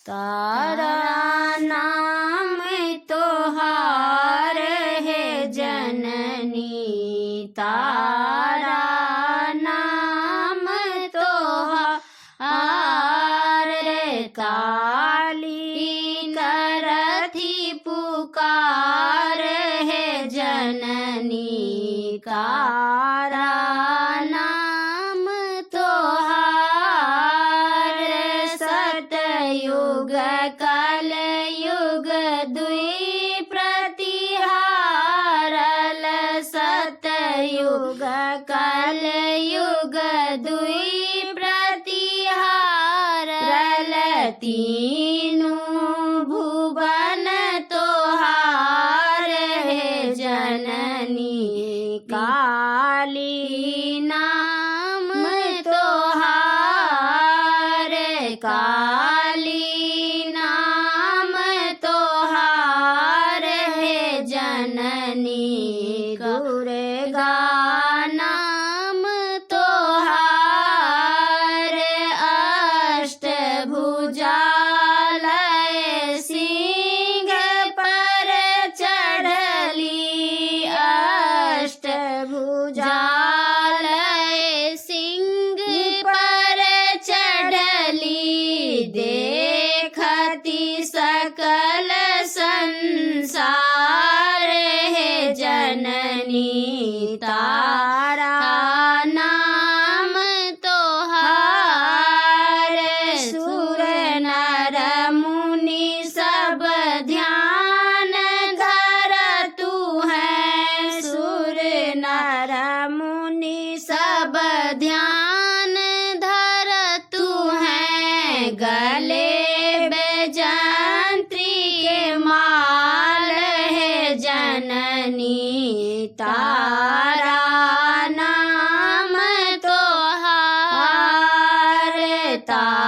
तारा नाम तोहार है जननी, तारा नाम तोहार रे। काली करथी पुकार है जननी, तारा नाम तोहार रे। सतयुग कलयुग दुई प्रतिहारल, सतयुग कलयुग दुई प्रतिहारल। तीनू भुवन तोहार है जननी, काली नाम तोहार, काली नाम तोहार है जननी। दुर्गा नाम तोहार, अष्टभुजालय सिंह पर चढ़ली, अष्टभुजालय सिंह पर चढ़ली। देखती सकल संसार है जननी, तारा नाम तोहार। सुर नर मुनि सब ध्यान धर तू है, सुर नर मुनि सब ध्यान धर तू है। गले बेजंत्री के माल है जननी, तारा नाम तोहार, तारा